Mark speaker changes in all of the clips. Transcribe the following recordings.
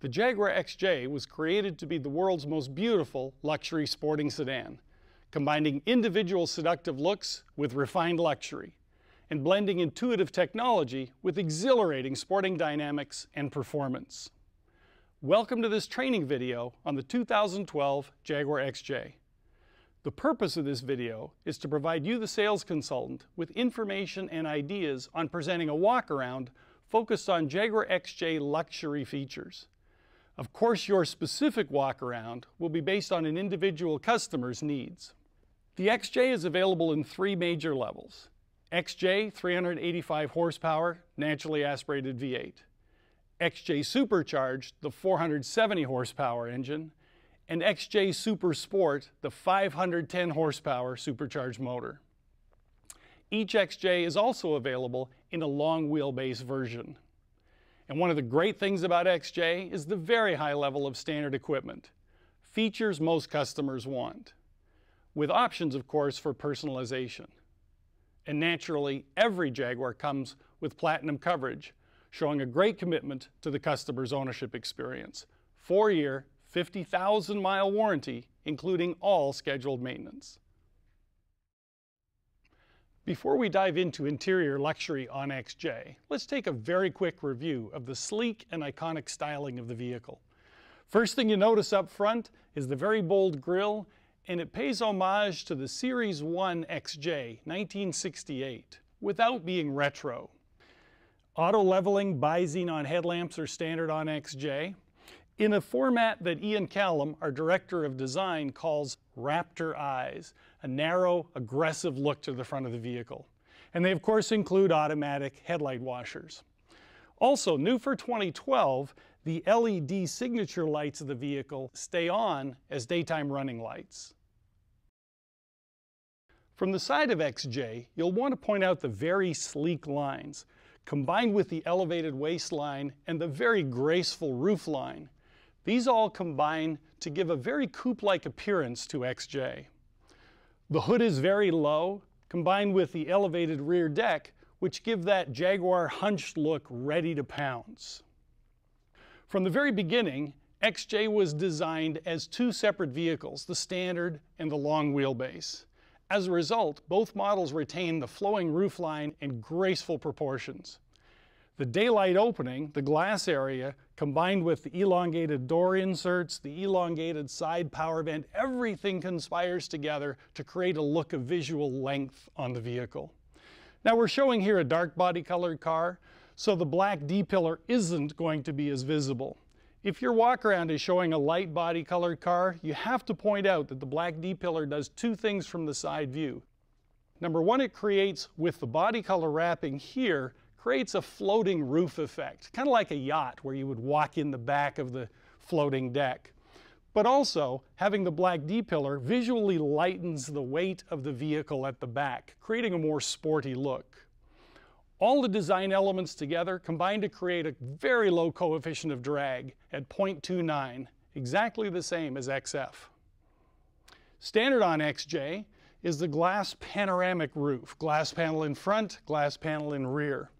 Speaker 1: The Jaguar XJ was created to be the world's most beautiful luxury sporting sedan, combining individual seductive looks with refined luxury, and blending intuitive technology with exhilarating sporting dynamics and performance. Welcome to this training video on the 2012 Jaguar XJ. The purpose of this video is to provide you, the sales consultant, with information and ideas on presenting a walkaround focused on Jaguar XJ luxury features. Of course, your specific walkaround will be based on an individual customer's needs. The XJ is available in three major levels: XJ 385 horsepower, naturally aspirated V8, XJ Supercharged, the 470 horsepower engine, and XJ Super Sport, the 510 horsepower supercharged motor. Each XJ is also available in a long wheelbase version. And one of the great things about XJ is the very high level of standard equipment, features most customers want, with options, of course, for personalization. And naturally, every Jaguar comes with platinum coverage, showing a great commitment to the customer's ownership experience. 4-year, 50,000-mile warranty, including all scheduled maintenance. Before we dive into interior luxury on XJ, let's take a very quick review of the sleek and iconic styling of the vehicle. First thing you notice up front is the very bold grille, and it pays homage to the Series 1 XJ, 1968, without being retro. Auto leveling bi-xenon headlamps are standard on XJ, in a format that Ian Callum, our Director of Design, calls Raptor Eyes, a narrow, aggressive look to the front of the vehicle. And they, of course, include automatic headlight washers. Also, new for 2012, the LED signature lights of the vehicle stay on as daytime running lights. From the side of XJ, you'll want to point out the very sleek lines, combined with the elevated waistline and the very graceful roofline. These all combine to give a very coupe-like appearance to XJ. The hood is very low, combined with the elevated rear deck, which give that Jaguar hunched look ready to pounce. From the very beginning, XJ was designed as two separate vehicles, the standard and the long wheelbase. As a result, both models retain the flowing roofline and graceful proportions. The daylight opening, the glass area, combined with the elongated door inserts, the elongated side power vent, everything conspires together to create a look of visual length on the vehicle. Now, we're showing here a dark body colored car, so the black D-pillar isn't going to be as visible. If your walkaround is showing a light body colored car, you have to point out that the black D-pillar does two things from the side view. Number one, it creates, with the body color wrapping here, creates a floating roof effect, kind of like a yacht where you would walk in the back of the floating deck. But also, having the black D-pillar visually lightens the weight of the vehicle at the back, creating a more sporty look. All the design elements together combine to create a very low coefficient of drag at 0.29, exactly the same as XF. Standard on XJ is the glass panoramic roof, glass panel in front, glass panel in rear.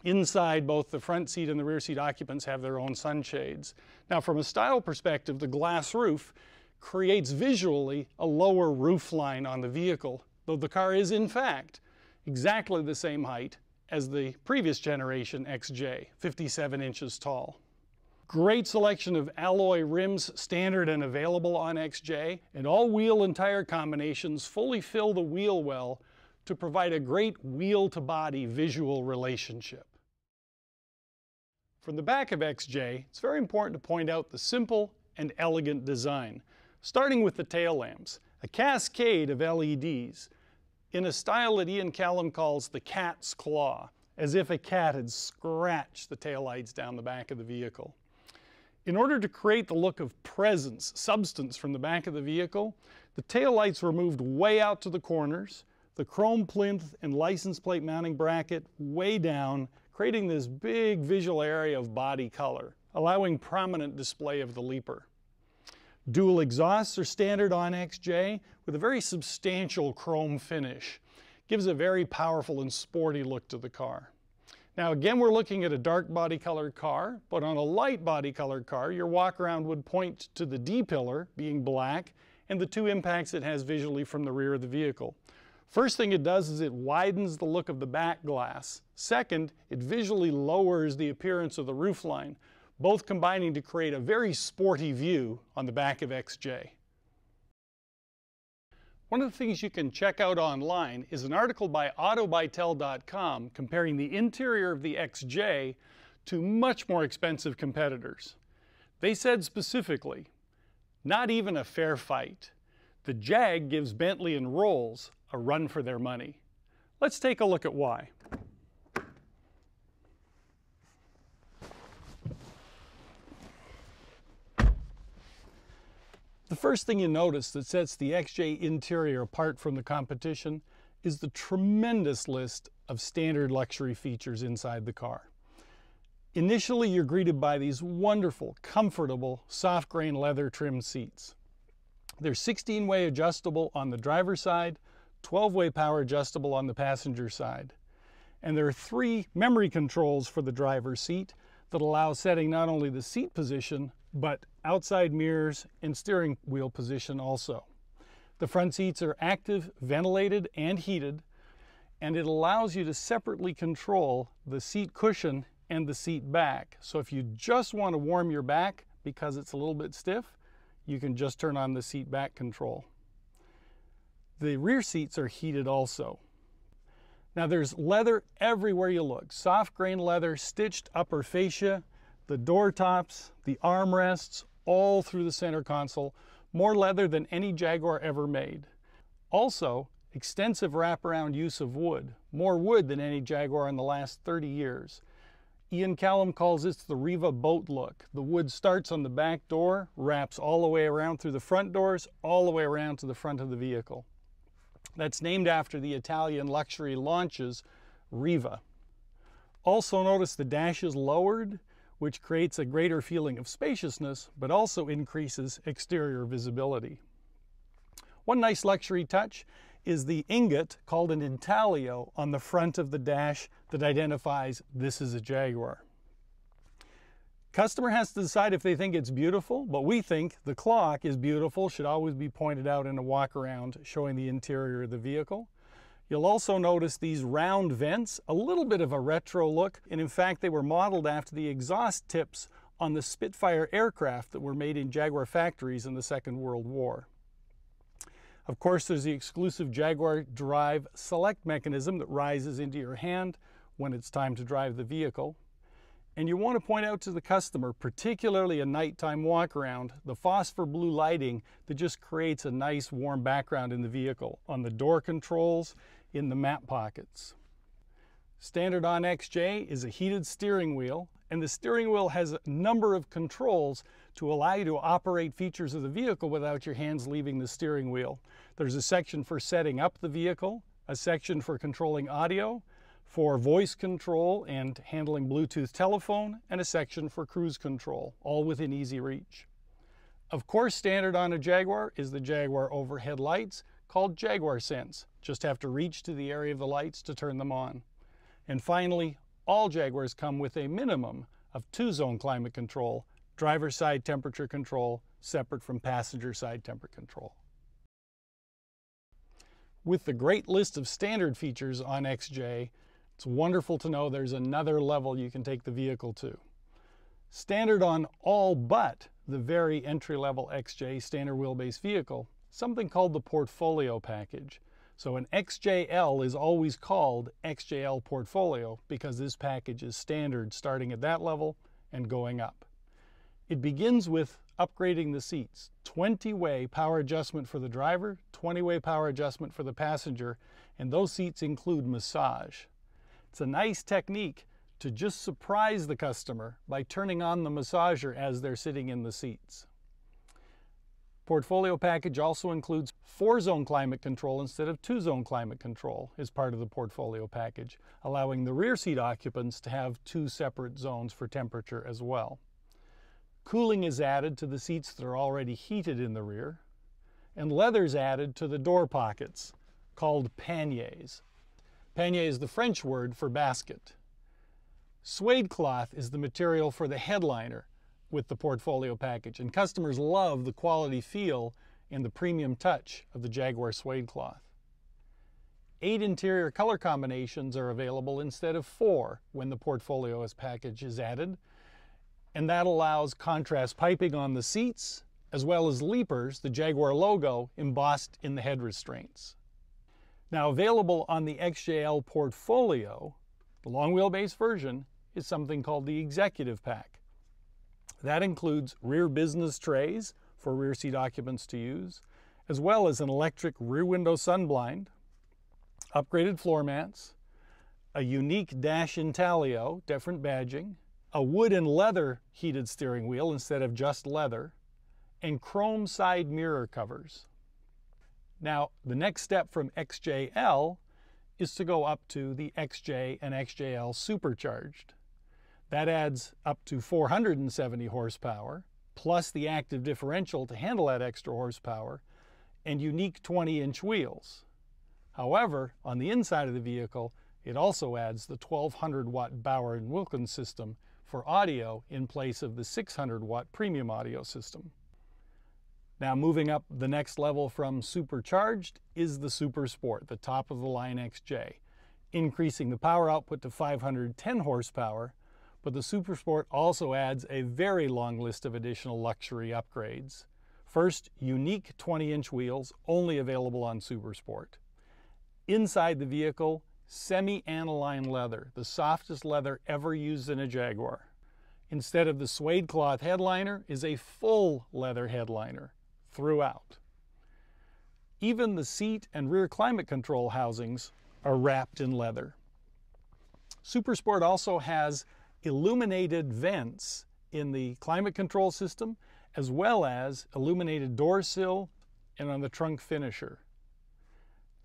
Speaker 1: Inside, both the front seat and the rear seat occupants have their own sunshades. Now, from a style perspective, the glass roof creates visually a lower roof line on the vehicle, though the car is, in fact, exactly the same height as the previous generation XJ, 57 inches tall. Great selection of alloy rims, standard and available on XJ, and all wheel and tire combinations fully fill the wheel well to provide a great wheel-to-body visual relationship. From the back of XJ, it's very important to point out the simple and elegant design, starting with the tail lamps, a cascade of LEDs, in a style that Ian Callum calls the cat's claw, as if a cat had scratched the taillights down the back of the vehicle. In order to create the look of presence, substance from the back of the vehicle, the taillights were moved way out to the corners, the chrome plinth and license plate mounting bracket way down, creating this big visual area of body color, allowing prominent display of the leaper. Dual exhausts are standard on XJ with a very substantial chrome finish. Gives a very powerful and sporty look to the car. Now again, we're looking at a dark body colored car, but on a light body colored car, your walk-around would point to the D-pillar being black and the two impacts it has visually from the rear of the vehicle. First thing it does is it widens the look of the back glass. Second, it visually lowers the appearance of the roofline, both combining to create a very sporty view on the back of XJ. One of the things you can check out online is an article by autobytel.com comparing the interior of the XJ to much more expensive competitors. They said specifically, not even a fair fight. The Jag gives Bentley and Rolls a run for their money. Let's take a look at why. The first thing you notice that sets the XJ interior apart from the competition is the tremendous list of standard luxury features inside the car. Initially, you're greeted by these wonderful, comfortable, soft grain leather trimmed seats. They're 16-way adjustable on the driver's side, 12-way power adjustable on the passenger side. And there are 3 memory controls for the driver's seat that allow setting not only the seat position, but outside mirrors and steering wheel position also. The front seats are active, ventilated, and heated, and it allows you to separately control the seat cushion and the seat back. So if you just want to warm your back because it's a little bit stiff, you can just turn on the seat back control. The rear seats are heated also. Now there's leather everywhere you look. Soft grain leather, stitched upper fascia, the door tops, the armrests, all through the center console. More leather than any Jaguar ever made. Also, extensive wraparound use of wood. More wood than any Jaguar in the last 30 years. Ian Callum calls this the Riva boat look. The wood starts on the back door, wraps all the way around through the front doors, all the way around to the front of the vehicle. That's named after the Italian luxury launches, Riva. Also notice the dash is lowered, which creates a greater feeling of spaciousness, but also increases exterior visibility. One nice luxury touch is the ingot called an intaglio on the front of the dash that identifies this is a Jaguar. Customer has to decide if they think it's beautiful, but we think the clock is beautiful, should always be pointed out in a walk around showing the interior of the vehicle. You'll also notice these round vents, a little bit of a retro look, and in fact they were modeled after the exhaust tips on the Spitfire aircraft that were made in Jaguar factories in the Second World War. Of course, there's the exclusive Jaguar Drive select mechanism that rises into your hand when it's time to drive the vehicle. And you want to point out to the customer, particularly a nighttime walk around, the phosphor blue lighting that just creates a nice warm background in the vehicle on the door controls, in the map pockets. Standard on XJ is a heated steering wheel, and the steering wheel has a number of controls to allow you to operate features of the vehicle without your hands leaving the steering wheel. There's a section for setting up the vehicle, a section for controlling audio, for voice control and handling Bluetooth telephone, and a section for cruise control, all within easy reach. Of course, standard on a Jaguar is the Jaguar overhead lights called Jaguar Sense. Just have to reach to the area of the lights to turn them on. And finally, all Jaguars come with a minimum of 2-zone climate control, driver's side temperature control, separate from passenger side temperature control. With the great list of standard features on XJ, it's wonderful to know there's another level you can take the vehicle to. Standard on all but the very entry-level XJ standard wheelbase vehicle, something called the Portfolio package. So an XJL is always called XJL Portfolio because this package is standard starting at that level and going up. It begins with upgrading the seats. 20-way power adjustment for the driver, 20-way power adjustment for the passenger, and those seats include massage. It's a nice technique to just surprise the customer by turning on the massager as they're sitting in the seats. Portfolio package also includes 4-zone climate control instead of 2-zone climate control as part of the Portfolio package, allowing the rear seat occupants to have 2 separate zones for temperature as well. Cooling is added to the seats that are already heated in the rear, and leather's added to the door pockets, called panniers. Panier is the French word for basket. Suede cloth is the material for the headliner with the portfolio package, and customers love the quality feel and the premium touch of the Jaguar suede cloth. 8 interior color combinations are available instead of 4 when the portfolio package is added, and that allows contrast piping on the seats, as well as leapers, the Jaguar logo, embossed in the head restraints. Now, available on the XJL portfolio, the long wheelbase version, is something called the Executive Pack. That includes rear business trays for rear seat occupants to use, as well as an electric rear window sunblind, upgraded floor mats, a unique dash intaglio, different badging, a wood and leather heated steering wheel instead of just leather, and chrome side mirror covers. Now, the next step from XJL is to go up to the XJ and XJL Supercharged. That adds up to 470 horsepower, plus the active differential to handle that extra horsepower, and unique 20-inch wheels. However, on the inside of the vehicle, it also adds the 1200-watt Bauer & Wilkins system for audio in place of the 600-watt premium audio system. Now, moving up the next level from Supercharged is the Super Sport, the top-of-the-line XJ, increasing the power output to 510 horsepower, but the Super Sport also adds a very long list of additional luxury upgrades. First, unique 20-inch wheels, only available on Super Sport. Inside the vehicle, semi-aniline leather, the softest leather ever used in a Jaguar. Instead of the suede cloth headliner is a full leather headliner throughout. Even the seat and rear climate control housings are wrapped in leather. Super Sport also has illuminated vents in the climate control system, as well as illuminated door sill and on the trunk finisher.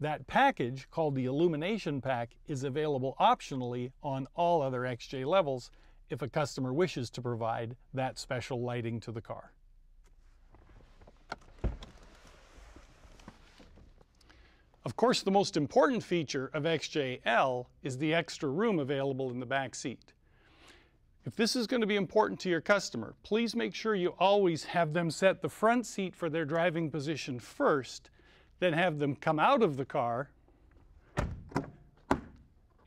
Speaker 1: That package, called the Illumination Pack, is available optionally on all other XJ levels if a customer wishes to provide that special lighting to the car. Of course, the most important feature of XJL is the extra room available in the back seat. If this is going to be important to your customer, please make sure you always have them set the front seat for their driving position first, then have them come out of the car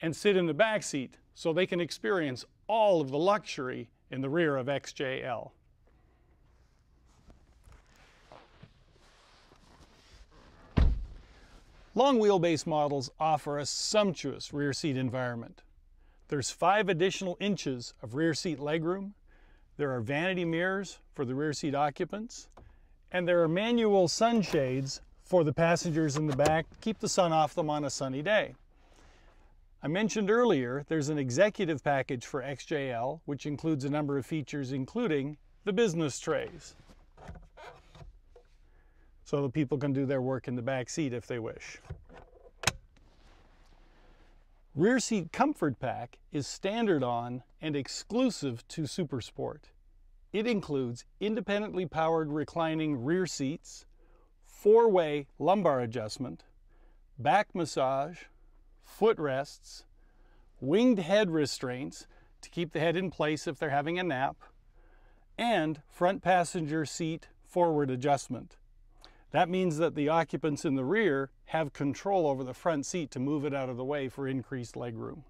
Speaker 1: and sit in the back seat so they can experience all of the luxury in the rear of XJL. Long wheelbase models offer a sumptuous rear seat environment. There's 5 additional inches of rear seat legroom, there are vanity mirrors for the rear seat occupants, and there are manual sunshades for the passengers in the back to keep the sun off them on a sunny day. I mentioned earlier there's an executive package for XJL, which includes a number of features including the business trays, so that people can do their work in the back seat if they wish. Rear Seat Comfort Pack is standard on and exclusive to Super Sport. It includes independently powered reclining rear seats, 4-way lumbar adjustment, back massage, footrests, winged head restraints to keep the head in place if they're having a nap, and front passenger seat forward adjustment. That means that the occupants in the rear have control over the front seat to move it out of the way for increased legroom.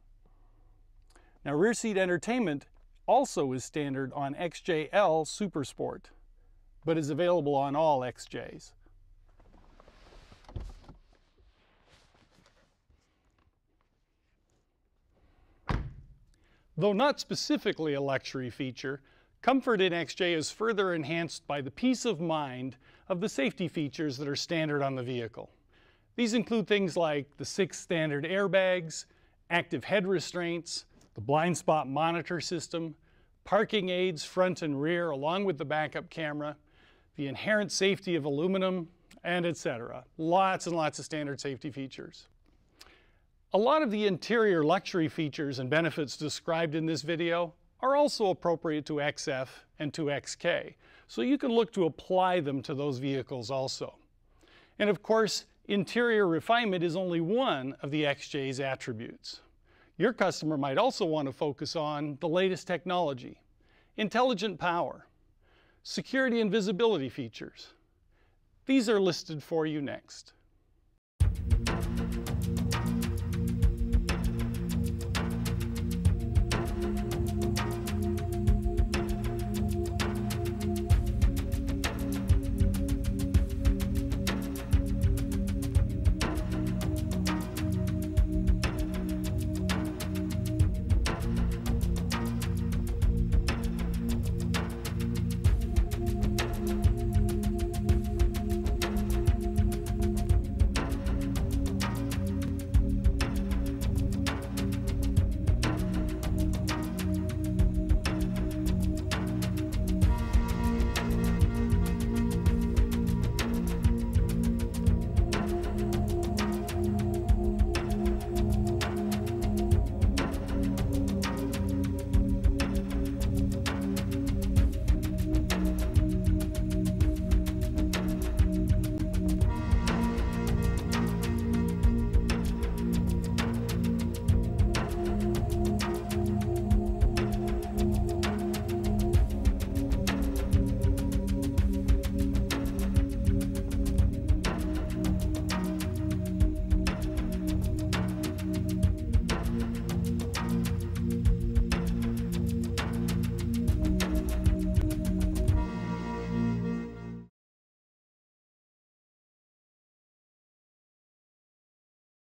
Speaker 1: Now, rear seat entertainment also is standard on XJL Super Sport, but is available on all XJs. Though not specifically a luxury feature, comfort in XJ is further enhanced by the peace of mind of the safety features that are standard on the vehicle. These include things like the 6 standard airbags, active head restraints, the blind spot monitor system, parking aids front and rear along with the backup camera, the inherent safety of aluminum, and etc. Lots and lots of standard safety features. A lot of the interior luxury features and benefits described in this video are also appropriate to XF and to XK, so you can look to apply them to those vehicles also. And of course, interior refinement is only one of the XJ's attributes. Your customer might also want to focus on the latest technology, intelligent power, security and visibility features. These are listed for you next.